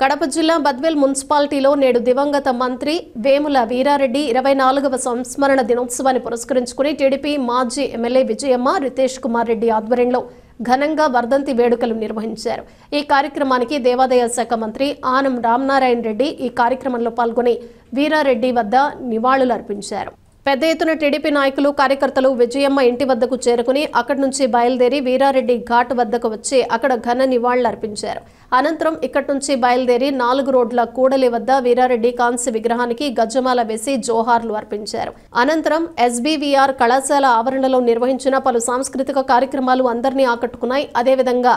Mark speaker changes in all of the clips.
Speaker 1: కడప జిల్లా బద్వేల్ మున్సిపాలిటీలో నేడు దివంగత మంత్రి వేముల వీరారెడ్డి 24వ సంస్మరణ దినోత్సవాన్ని పురస్కరించుకుని టీడీపీ మాజీ ఎమ్మెల్యే విజయమ్మ రితేష్ కుమార్ రెడ్డి ఆధ్వర్యంలో ఘనంగా వర్ధంతి వేడుకలు నిర్వహించారు. ఈ కార్యక్రమానికి దేవాదాయ శాఖ మంత్రి ఆనం రామనారాయణ రెడ్డి ఈ కార్యక్రమంలో పాల్గొని వీరారెడ్డి వద్ద నివాళులు అర్పించారు. పెద్ద ఎత్తున టీడీపీ నాయకులు కార్యకర్తలు విజయమ్మ ఇంటి వద్దకు చేరుకుని అక్కడి నుంచి బయలుదేరి వీరారెడ్డి ఘాట్ వద్దకు వచ్చి అక్కడ ఘన నివాళులు అర్పించారు. అనంతరం ఇక్కడి నుంచి బయలుదేరి 4 రోడ్ల కూడలి వద్ద వీరారెడ్డి కాంస్య విగ్రహానికి గజమాల వేసి జోహార్లు అర్పించారు. అనంతరం ఎస్బీవీఆర్ కళాశాల ఆవరణలో నిర్వహించిన పలు సాంస్కృతిక కార్యక్రమాలు అందరినీ ఆకట్టుకున్నాయి. అదేవిధంగా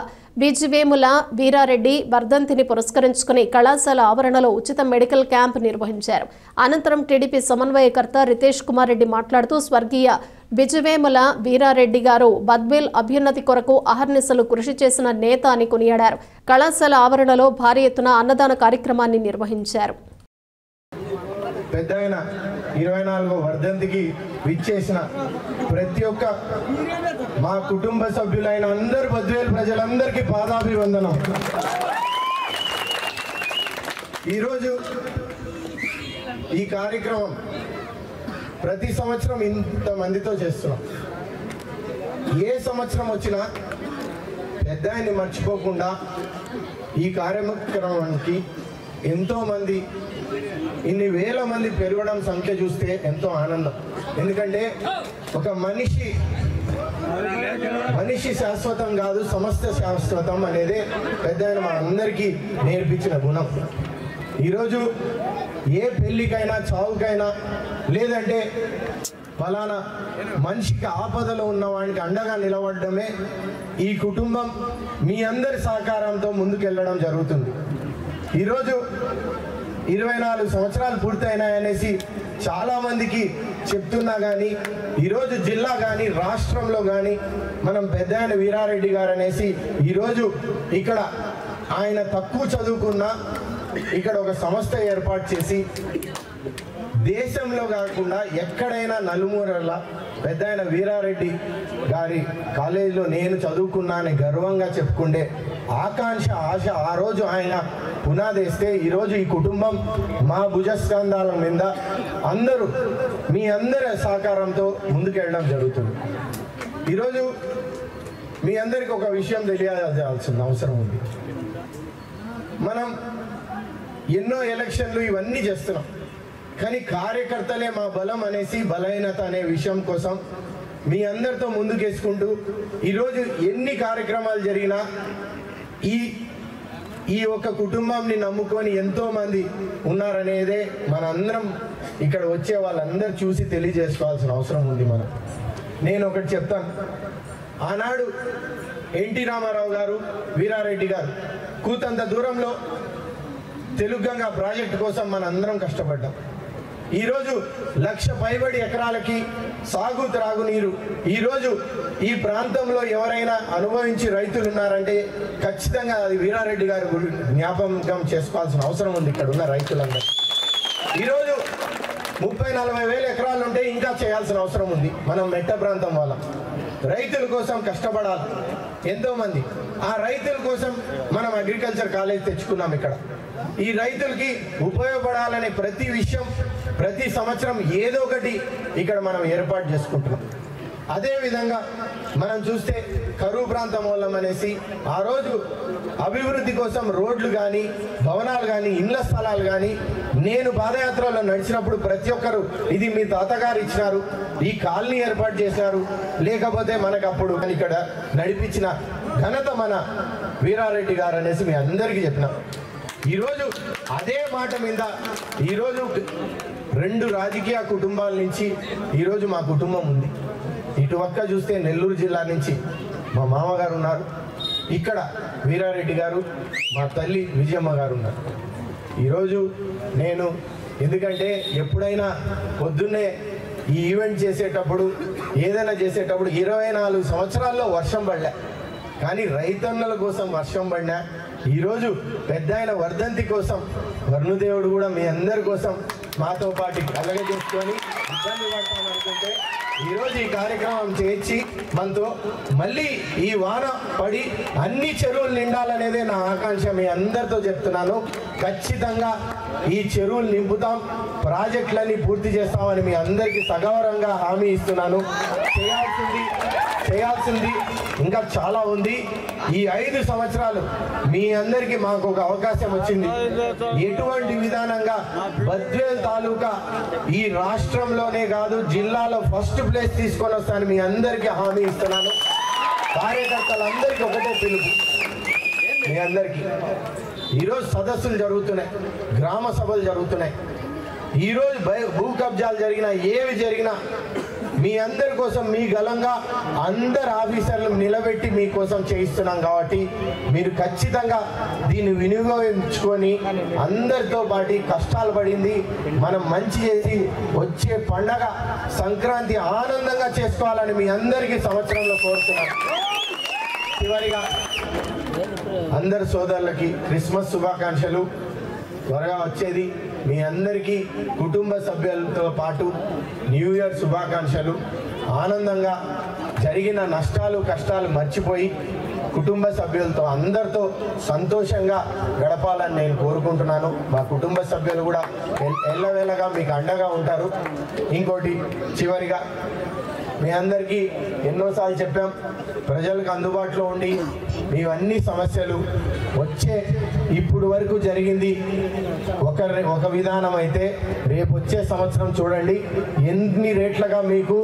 Speaker 1: వేముల వీరారెడ్డి వర్ధంతిని పురస్కరించుకుని కళాశాల ఆవరణలో ఉచిత మెడికల్ క్యాంప్ నిర్వహించారు. అనంతరం టీడీపీ సమన్వయకర్త రితేష్ కుమార్ రెడ్డి మాట్లాడుతూ స్వర్గీయ వేముల వీరారెడ్డి గారు బద్వేల్ అభ్యున్నతి కొరకు అహర్నిశలు కృషి చేసిన నేత అని కొనియాడారు. కళాశాల ఆవరణలో భారీ ఎత్తున అన్నదాన కార్యక్రమాన్ని నిర్వహించారు.
Speaker 2: 24వ వర్ధంతికి విచ్చేసిన ప్రతి ఒక్క మా కుటుంబ సభ్యులైన అందరు బద్వేల్ ప్రజలందరికీ పాదాభివందనం. ఈరోజు ఈ కార్యక్రమం ప్రతి సంవత్సరం ఇంతమందితో చేస్తున్నాం. ఏ సంవత్సరం వచ్చినా పెద్ద ఆయన్ని మర్చిపోకుండా ఈ కార్యక్రమానికి ఎంతోమంది ఇన్ని వేల మంది పెరగడం సంఖ్య చూస్తే ఎంతో ఆనందం. ఎందుకంటే ఒక మనిషి శాశ్వతం కాదు, సమస్త శాశ్వతం అనేదే పెద్ద ఆయన మా అందరికీ నేర్పించిన గుణం. ఈరోజు ఏ పెళ్ళికైనా చావుకైనా లేదంటే ఫలానా మనిషికి ఆపదలో ఉన్న వాడికి అండగా నిలబడమే ఈ కుటుంబం మీ అందరి సహకారంతో ముందుకెళ్ళడం జరుగుతుంది. ఈరోజు 24 సంవత్సరాలు పూర్తయినాయనేసి చాలామందికి చెప్తున్నా కానీ ఈరోజు జిల్లా కానీ రాష్ట్రంలో కానీ మనం పెద్ద ఆయన వీరారెడ్డి గారు అనేసి ఈరోజు ఇక్కడ ఆయన తక్కువ చదువుకున్న ఇక్కడ ఒక సంస్థ ఏర్పాటు చేసి దేశంలో కాకుండా ఎక్కడైనా నలుమూలల పెద్ద ఆయన వీరారెడ్డి గారి కాలేజీలో నేను చదువుకున్నానని గర్వంగా చెప్పుకుంటే ఆకాంక్ష ఆశ ఆ రోజు ఆయన పునాదేస్తే ఈరోజు ఈ కుటుంబం మా భుజస్కంధాల మీద అందరూ మీ అందరి సహకారంతో ముందుకెళ్ళడం జరుగుతుంది. ఈరోజు మీ అందరికీ ఒక విషయం తెలియాల్సిన అవసరం ఉంది. మనం ఎన్నో ఎలక్షన్లు ఇవన్నీ చేస్తున్నాం, కానీ కార్యకర్తలే మా బలం అనేసి బలహీనత అనే విషయం కోసం మీ అందరితో ముందుకేసుకుంటూ ఈరోజు ఎన్ని కార్యక్రమాలు జరిగినా ఈ ఒక కుటుంబాన్ని నమ్ముకొని ఎంతోమంది ఉన్నారనేదే మనందరం ఇక్కడ వచ్చే వాళ్ళందరూ చూసి తెలియజేసుకోవాల్సిన అవసరం ఉంది. నేను ఒకటి చెప్తాను. ఆనాడు ఎన్టీ రామారావు గారు వీరారెడ్డి గారు కూతంత దూరంలో తెలుగు గంగా ప్రాజెక్టు కోసం మనందరం కష్టపడ్డాం. ఈరోజు 1,00,000 పైబడి ఎకరాలకి సాగు త్రాగునీరు ఈరోజు ఈ ప్రాంతంలో ఎవరైనా అనుభవించి రైతులు ఉన్నారంటే ఖచ్చితంగా అది వీరారెడ్డి గారి జ్ఞాపకం చేసుకోవాల్సిన అవసరం ఉంది ఇక్కడ ఉన్న రైతులందరూ. ఈరోజు 30-40 వేల ఎకరాలు ఉంటే ఇంకా చేయాల్సిన అవసరం ఉంది. మనం మెట్ట ప్రాంతం వాళ్ళం రైతుల కోసం కష్టపడాలి ఎంతోమంది. ఆ రైతుల కోసం మనం అగ్రికల్చర్ కాలేజ్ తెచ్చుకున్నాం. ఇక్కడ ఈ రైతులకి ఉపయోగపడాలనే ప్రతి విషయం ప్రతి సంవత్సరం ఏదో ఒకటి ఇక్కడ మనం ఏర్పాటు చేసుకుంటున్నాం. అదేవిధంగా మనం చూస్తే కరువు ప్రాంతం వాళ్ళం అనేసి ఆ రోజు అభివృద్ధి కోసం రోడ్లు కానీ భవనాలు కానీ ఇళ్ల స్థలాలు కానీ నేను పాదయాత్రలో నడిచినప్పుడు ప్రతి ఒక్కరు ఇది మీ తాతగారు ఇచ్చినారు, ఈ కాలనీ ఏర్పాటు చేశారు, లేకపోతే మనకు అప్పుడు ఇక్కడ నడిపించిన ఘనత మన వీరారెడ్డి గారు అనేసి మీ అందరికీ చెప్పినాం. ఈరోజు అదే మాట మీద ఈరోజు 2 రాజకీయ కుటుంబాల నుంచి ఈరోజు మా కుటుంబం ఉంది. ఇటుపక్క చూస్తే నెల్లూరు జిల్లా నుంచి మా మామగారు ఉన్నారు, ఇక్కడ వీరారెడ్డి గారు, మా తల్లి విజయమ్మ గారు ఉన్నారు. ఈరోజు నేను ఎందుకంటే ఎప్పుడైనా పొద్దున్నే ఈ ఈవెంట్ చేసేటప్పుడు ఏదైనా చేసేటప్పుడు 24 సంవత్సరాల్లో వర్షం పడలే, కానీ రైతన్నల కోసం వర్షం పడినా ఈరోజు పెద్ద ఆయన వర్ధంతి కోసం వరుణదేవుడు కూడా మీ అందరి కోసం మాతో పాటు కలగజేసుకొని ఇబ్బంది పడతాం అనుకుంటే ఈరోజు ఈ కార్యక్రమం చేయించి మనతో మళ్ళీ ఈ వాన పడి అన్ని చెరువులు నిండాలనేదే నా ఆకాంక్ష. మీ అందరితో చెప్తున్నాను, ఖచ్చితంగా ఈ చెరువులు నింపుతాం, ప్రాజెక్టులన్నీ పూర్తి చేస్తామని మీ అందరికీ సగౌరవంగా హామీ ఇస్తున్నాను. చేయాల్సింది ఇంకా చాలా ఉంది. ఈ 5 సంవత్సరాలు మీ అందరికీ మాకు ఒక అవకాశం వచ్చింది. ఎటువంటి విధానంగా బద్వేల్ తాలూకా ఈ రాష్ట్రంలోనే కాదు జిల్లాలో ఫస్ట్ ప్లేస్ తీసుకొని వస్తాను మీ అందరికీ హామీ ఇస్తున్నాను. కార్యకర్తలందరికీ ఒకటే పిలుపు, మీ అందరికీ ఈరోజు సదస్సులు జరుగుతున్నాయి, గ్రామ సభలు జరుగుతున్నాయి. ఈరోజు భూ కబ్జాలు జరిగినా ఏవి జరిగినా మీ అందరి కోసం మీ గలంగా అందరు ఆఫీసర్లు నిలబెట్టి మీకోసం చేయిస్తున్నాం. కాబట్టి మీరు ఖచ్చితంగా దీన్ని వినియోగించుకొని అందరితో పాటు కష్టాలు పడింది మనం మంచి చేసి వచ్చే పండగ సంక్రాంతి ఆనందంగా చేసుకోవాలని మీ అందరికీ సంవత్సరంలో కోరుతున్నాను. చివరిగా అందరు సోదరులకి క్రిస్మస్ శుభాకాంక్షలు. త్వరగా వచ్చేది మీ అందరికీ కుటుంబ సభ్యులతో పాటు న్యూ ఇయర్ శుభాకాంక్షలు. ఆనందంగా జరిగిన నష్టాలు కష్టాలు మర్చిపోయి కుటుంబ సభ్యులతో అందరితో సంతోషంగా గడపాలని నేను కోరుకుంటున్నాను. మా కుటుంబ సభ్యులు కూడా ఎల్లవేళగా మీకు అండగా ఉంటారు. ఇంకోటి చివరిగా మీ అందరికీ ఎన్నోసార్లు చెప్పాం, ప్రజలకు అందుబాటులో ఉండి మీవన్నీ సమస్యలు వచ్చే ఇప్పుడు వరకు జరిగింది ఒక విధానం అయితే రేపు వచ్చే సంవత్సరం చూడండి ఎన్ని రేట్లుగా మీకు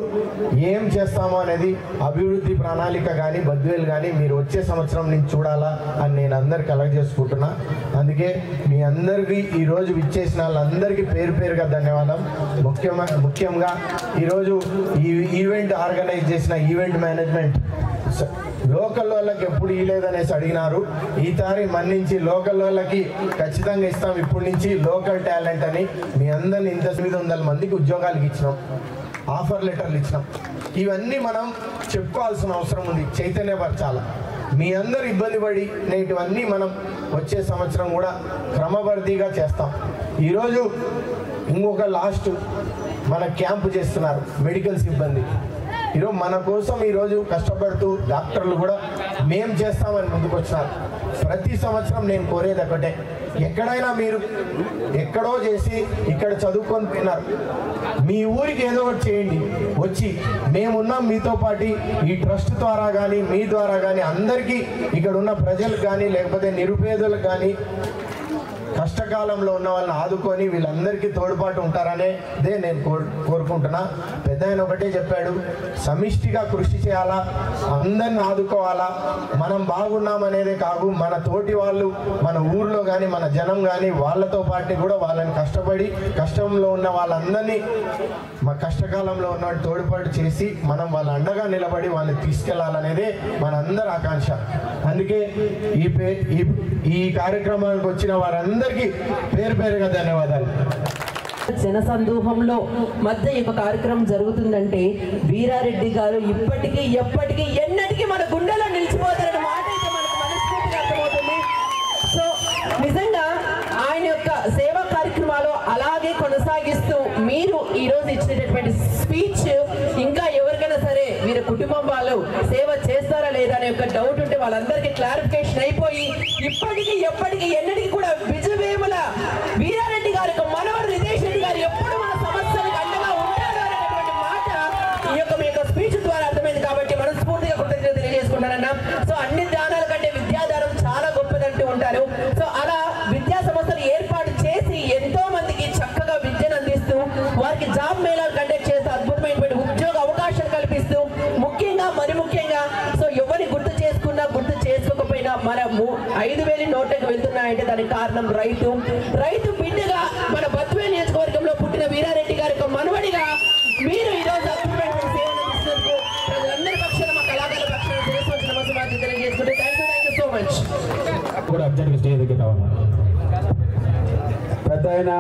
Speaker 2: ఏం చేస్తామో అనేది అభివృద్ధి ప్రణాళిక కానీ బద్వేలు కానీ మీరు వచ్చే సంవత్సరం నుంచి చూడాలా అని నేను అందరికి కలగజేసుకుంటున్నా. అందుకే మీ అందరికీ ఈరోజు విచ్చేసిన వాళ్ళందరికీ పేరు పేరుగా ధన్యవాదం. ముఖ్యంగా ఈరోజు ఈ ఈవెంట్ ఆర్గనైజ్ చేసిన ఈవెంట్ మేనేజ్మెంట్ లోకల్ వాళ్ళకి ఎప్పుడు ఇవ్వలేదనేసి అడిగినారు. ఈసారి మన్నించి లోకల్ వాళ్ళకి ఖచ్చితంగా ఇస్తాం ఇప్పటి నుంచి లోకల్ టాలెంట్ అని మీ అందరిని 800 మందికి ఉద్యోగాలకు ఇచ్చినాం, ఆఫర్ లెటర్లు ఇచ్చినాం. ఇవన్నీ మనం చెప్పుకోవాల్సిన అవసరం ఉంది, చైతన్యపరచాలి. మీ అందరు ఇబ్బంది పడి నేటివన్నీ మనం వచ్చే సంవత్సరం కూడా క్రమబద్ధీగా చేస్తాం. ఈరోజు ఇంకొక లాస్ట్ మన క్యాంపు చేస్తున్నారు మెడికల్ సిబ్బంది. ఈరోజు మన కోసం ఈరోజు కష్టపడుతూ డాక్టర్లు కూడా మేం చేస్తామని ముందుకు వచ్చినారు. ప్రతి సంవత్సరం నేను కోరేది ఒకటే, ఎక్కడైనా మీరు ఎక్కడో చేసి ఇక్కడ చదువుకొని పోయినారు, మీ ఊరికి ఏదో ఒకటి చేయండి. వచ్చి మేమున్నాం మీతో పాటు ఈ ట్రస్ట్ ద్వారా కానీ మీ ద్వారా కానీ అందరికీ ఇక్కడ ఉన్న ప్రజలకు కానీ లేకపోతే నిరుపేదలకు కానీ కష్టకాలంలో ఉన్న వాళ్ళని ఆదుకొని వీళ్ళందరికీ తోడ్పాటు ఉంటారనేదే నేను కోరుకుంటున్నా. పెద్ద ఆయన ఒకటే చెప్పాడు, సమిష్టిగా కృషి చేయాలా, అందరిని ఆదుకోవాలా. మనం బాగున్నామనేదే కాదు, మన తోటి వాళ్ళు మన ఊర్లో కానీ మన జనం కానీ వాళ్ళతో పాటు కూడా వాళ్ళని కష్టపడి కష్టంలో ఉన్న వాళ్ళందరినీ మా కష్టకాలంలో ఉన్న తోడ్పాటు చేసి మనం వాళ్ళ అండగా నిలబడి వాళ్ళని తీసుకెళ్లాలనేదే మనందరి ఆకాంక్ష. అందుకే ఈ కార్యక్రమానికి వచ్చిన వారందరికీ పేరు పేరుగా ధన్యవాదాలు.
Speaker 3: జనసందోహంలో మధ్య ఈ కార్యక్రమం జరుగుతుందంటే వీరారెడ్డి గారు ఇప్పటికీ ఎప్పటికీ ఎన్నటికీ మన గుండెలో నిలిచిపోతారన్న మాట అయితే మనకు మనస్ఫూర్తిగా అర్థమవుతుంది. సో నిజంగా ఆయన యొక్క సేవా కార్యక్రమాలు అలాగే కొనసాగిస్తూ మీరు ఈరోజు ఇచ్చినటువంటి స్పీచ్ ఇంకా ఎవరికైనా సరే వీరి కుటుంబం వాళ్ళు సేవ చేస్తారా లేదా అనే ఒక డౌట్ ఉంటే వాళ్ళందరికీ క్లారిఫికేషన్ అయిపోయి ఇప్పటికీ ఎప్పటికీ ఎన్నటికీ కూడా విజయవేముల వీరారెడ్డి గారి యొక్క మనవడు రితేష్ రెడ్డి గారు ఎప్పుడు మన సమస్యలకు అండగా ఉంటారు అనేటువంటి మాట ఈ యొక్క మీ యొక్క స్పీచ్ ద్వారా అర్థమైంది. కాబట్టి మనస్ఫూర్తిగా కృతజ్ఞత తెలియజేసుకుంటారన్నా. సో అన్ని దానాల కంటే విద్యాదానం చాలా గొప్పదంటూ ఉంటారు. సో అలా విద్యా సంస్థలు ఏర్పాటు చేసి ఎంతో మందికి చక్కగా విద్యను అందిస్తూ వారికి జాబ్ మేళాలు కండక్ట్ చేస్తూ అద్భుతమైనటువంటి ఉద్యోగ అవకాశాలు కల్పిస్తూ మరి ముఖ్యంగా సో ఎవరిని గుర్తు చేసుకున్నా గుర్తు చేసుకోకపోయినా మన 5,000 నోట్లకు వెళ్తున్నాయంటే దానికి కారణం రైతు బిడ్డగా మన బద్వేల్ నియోజకవర్గంలో పుట్టిన వీరారెడ్డి గారి యొక్క మనవడిగా మీరు ఈరోజు అద్భుతమైనటువంటి సేవలు అందిస్తున్నందుకు ప్రజలందరి పక్షాన మా కళాకారుల పక్షాన తెలుసుకోవాల్సిన నమస్కారం తెలియజేసుకుంటే థ్యాంక్ యూ సో మచ్.
Speaker 4: పెద్ద ఆయన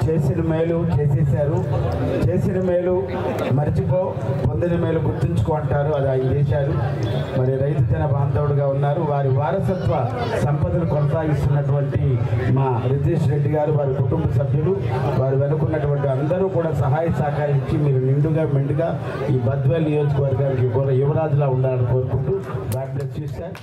Speaker 4: చేసిన మేలు చేసేసారు. చేసిన మేలు మర్చిపో, పొందిన మేలు గుర్తుంచుకో అంటారు. అది ఆయన చేశారు. మరి రైతు జన బాంధవుడుగా ఉన్నారు. వారి వారసత్వ సంపదను కొనసాగిస్తున్నటువంటి మా రితేష్ రెడ్డి గారు, వారి కుటుంబ సభ్యులు, వారు వెనుకున్నటువంటి అందరూ కూడా సహాయ సహకరించి మీరు నిండుగా మెండుగా ఈ బద్వేల్ నియోజకవర్గానికి కూడా యువరాజులా ఉండాలని కోరుకుంటూ గాడ్ బ్లెస్ యు సార్.